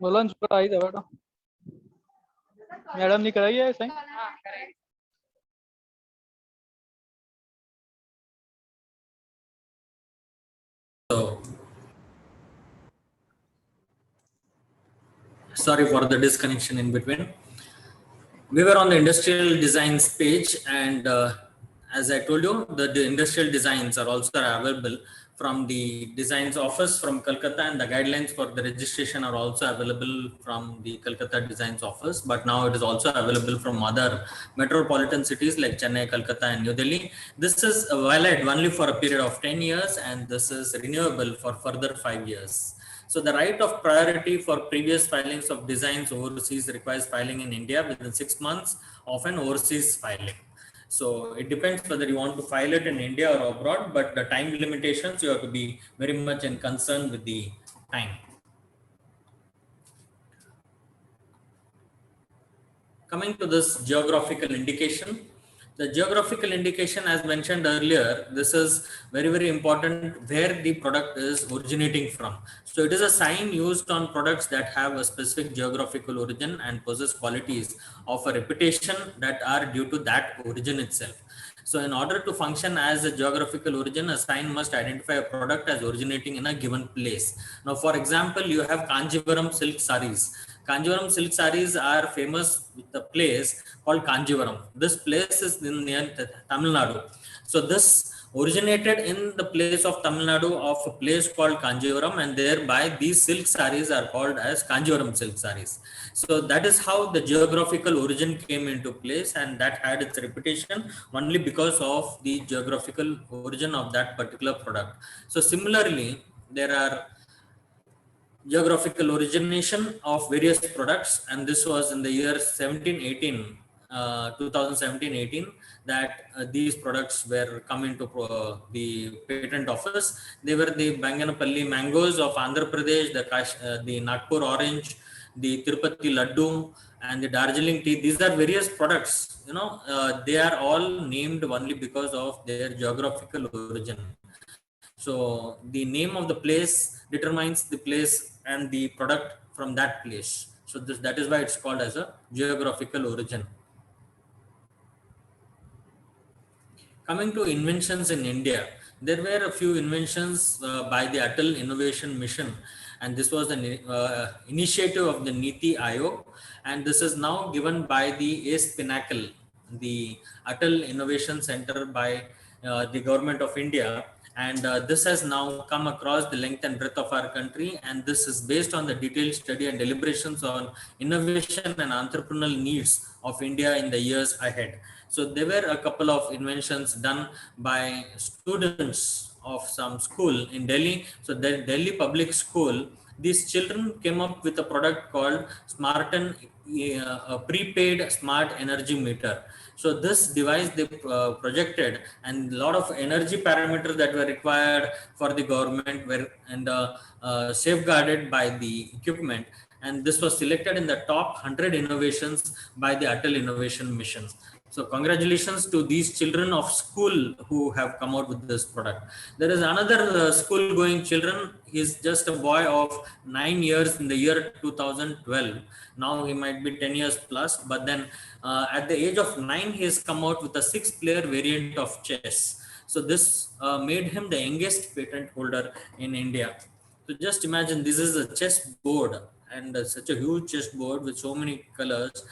बोला आई था बेटा madam ने कराई है सही
So, sorry for the disconnection in between. We were on the industrial designs page, and as I told you, the industrial designs are also available from the designs office from Calcutta, and the guidelines for the registration are also available from the Calcutta designs office, but now it is also available from other metropolitan cities like Chennai, Calcutta, and New Delhi. This is valid only for a period of 10 years, and this is renewable for further 5 years. So the right of priority for previous filings of designs overseas requires filing in India within 6 months of an overseas filing. So it depends whether you want to file it in India or abroad, but the time limitations, you have to be very much in concern with the time. Coming to this geographical indication, the geographical indication, as mentioned earlier, this is very, very important where the product is originating from. So it is a sign used on products that have a specific geographical origin and possess qualities of a reputation that are due to that origin itself. So in order to function as a geographical origin, a sign must identify a product as originating in a given place. Now, for example, you have Kanjivaram silk sarees. Kanjivaram silk sarees are famous with a place called Kanjivaram. This place is near Tamil Nadu. So this originated in the place of Tamil Nadu of a place called Kanjivaram, and thereby these silk sarees are called as Kanjivaram silk sarees. So that is how the geographical origin came into place, and that had its reputation only because of the geographical origin of that particular product. So similarly, there are geographical origination of various products, and this was in the year 2017-18 that these products were coming to the patent office. They were the Banganapalli mangoes of Andhra Pradesh, the Nagpur orange, the Tirupati laddu, and the Darjeeling tea. These are various products, they are all named only because of their geographical origin. So the name of the place determines the place and the product from that place. So that is why it's called as a geographical origin. Coming to inventions in India, there were a few inventions by the Atal Innovation Mission, and this was an initiative of the Niti Aayog, and this is now given by the ACE Pinnacle, the Atal Innovation Center by the Government of India. And this has now come across the length and breadth of our country, and this is based on the detailed study and deliberations on innovation and entrepreneurial needs of India in the years ahead. So there were a couple of inventions done by students of some school in Delhi. So the Delhi Public School, these children came up with a product called Smarten, a prepaid smart energy meter. So this device they projected, and a lot of energy parameters that were required for the government were safeguarded by the equipment. And this was selected in the top 100 innovations by the Atal Innovation Mission. So congratulations to these children of school who have come out with this product. There is another school going children. He is just a boy of 9 years in the year 2012. Now he might be 10 years plus, but then at the age of 9, he has come out with a 6-player variant of chess. So this made him the youngest patent holder in India. So just imagine, this is a chess board, and such a huge chess board with so many colors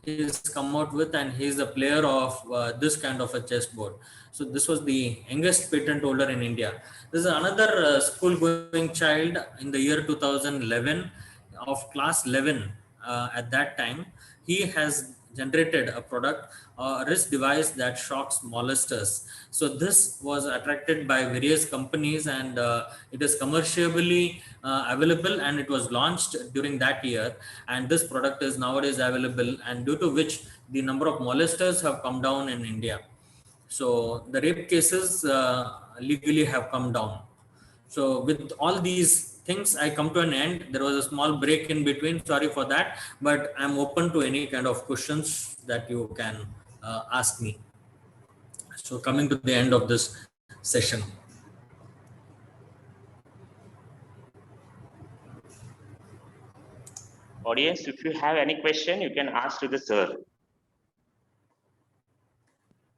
he's come out with, and he's a player of this kind of a chessboard. So this was the youngest patent holder in India. This is another school going child in the year 2011 of class 11. At that time, he has generated a product, a wrist device that shocks molesters. So this was attracted by various companies, and it is commercially available, and it was launched during that year. And this product is nowadays available, and due to which the number of molesters have come down in India. So the rape cases legally have come down. So with all these things, I come to an end. There was a small break in between. Sorry for that, but I'm open to any kind of questions that you can ask me. So coming to the end of this session.
Audience, if you have any question, you can ask to the sir.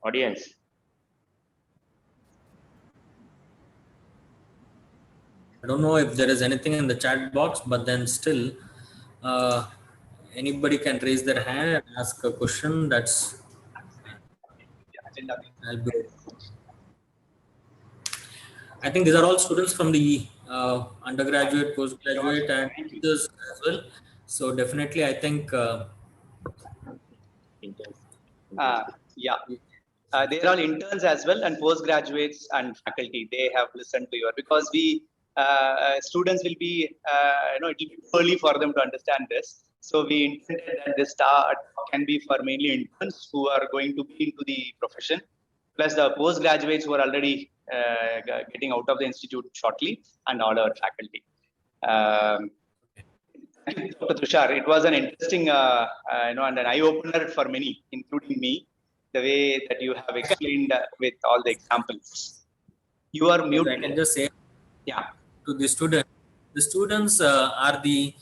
Audience.
I don't know if there is anything in the chat box, but then still anybody can raise their hand and ask a question. That's I think these are all students from the undergraduate, postgraduate, and teachers as well. So definitely, I think
they're all interns as well, and postgraduates and faculty. They have listened to because we students will be it will be early for them to understand this. So we intended that this talk can be for mainly interns who are going to be into the profession, plus the postgraduates who are already getting out of the institute shortly, and all our faculty. Thank you, Dr. Tushar. It was an interesting, and an eye-opener for many, including me, the way that you have explained with all the examples. You are
I
muted.
can just say
Yeah,
to the students are the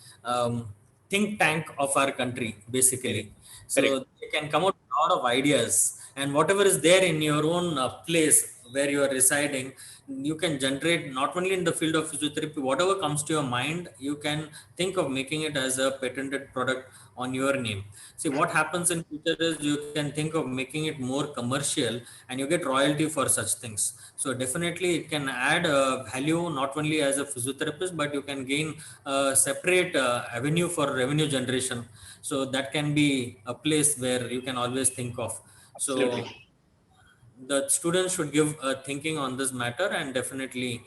think tank of our country, basically. So
correct.
they can come out with a lot of ideas, and whatever is there in your own place where you are residing, you can generate not only in the field of physiotherapy, whatever comes to your mind, you can think of making it as a patented product on your name. See, what happens in future is you can think of making it more commercial and you get royalty for such things. So definitely it can add value not only as a physiotherapist, but you can gain a separate avenue for revenue generation. So that can be a place where you can always think of. So
Absolutely.
the students should give thinking on this matter, and definitely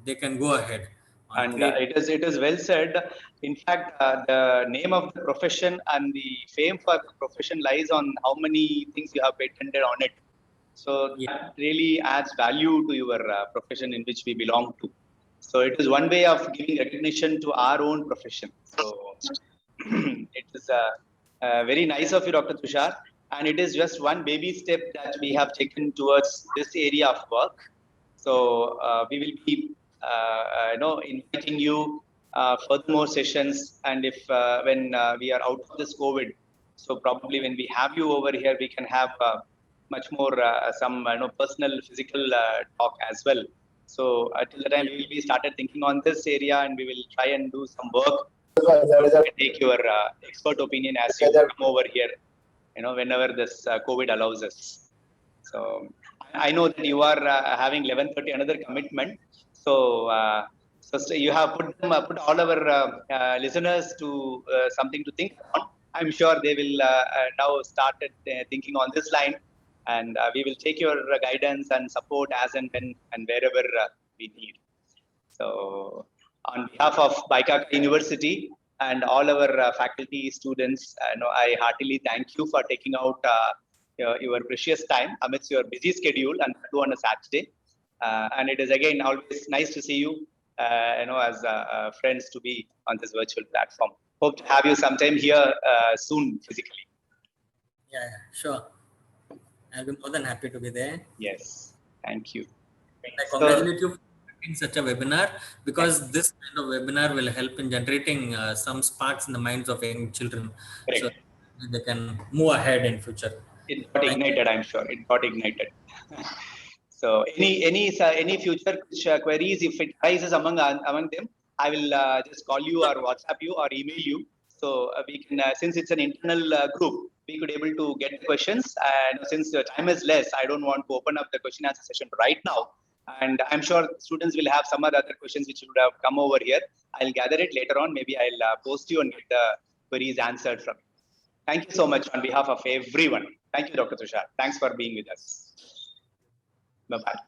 they can go ahead on
And
create.
it is well said. In fact, the name of the profession and the fame for the profession lies on how many things you have patented on it. So
Yeah.
that really adds value to your profession in which we belong to. So it is one way of giving recognition to our own profession. So it is very nice of you, Dr. Tushar. And it is just one baby step that we have taken towards this area of work. So we will be, inviting you for more sessions. And if when we are out of this COVID, so probably when we have you over here, we can have much more some personal physical talk as well. So till the time we will be started thinking on this area, and we will try and do some work. Take your expert opinion as you come over here, whenever this COVID allows us. So I know that you are having 11:30 another commitment. So you have put all our listeners to something to think on. I'm sure they will now start thinking on this line, and we will take your guidance and support as and when and wherever we need. So on behalf of Baikaka University and all our faculty, students, I heartily thank you for taking out your precious time amidst your busy schedule and do on a Saturday. And it is again always nice to see you, as friends to be on this virtual platform. Hope to have you sometime here soon physically.
Yeah, sure. I'll be more than happy to be there.
Yes, thank you.
I congratulate you for in such a webinar, because this kind of webinar will help in generating some sparks in the minds of young children, so
Correct.
they can move ahead in future.
It got ignited, I'm sure. It got ignited. So any future queries, if it arises among them, I will just call you or WhatsApp you or email you. So we can, since it's an internal group, we could able to get the questions. And since the time is less, I don't want to open up the question answer session right now. And I'm sure students will have some other questions which would have come over here. I'll gather it later on. Maybe I'll post you and get the queries answered from you. Thank you so much on behalf of everyone. Thank you, Dr. Tushar. Thanks for being with us. Bye-bye.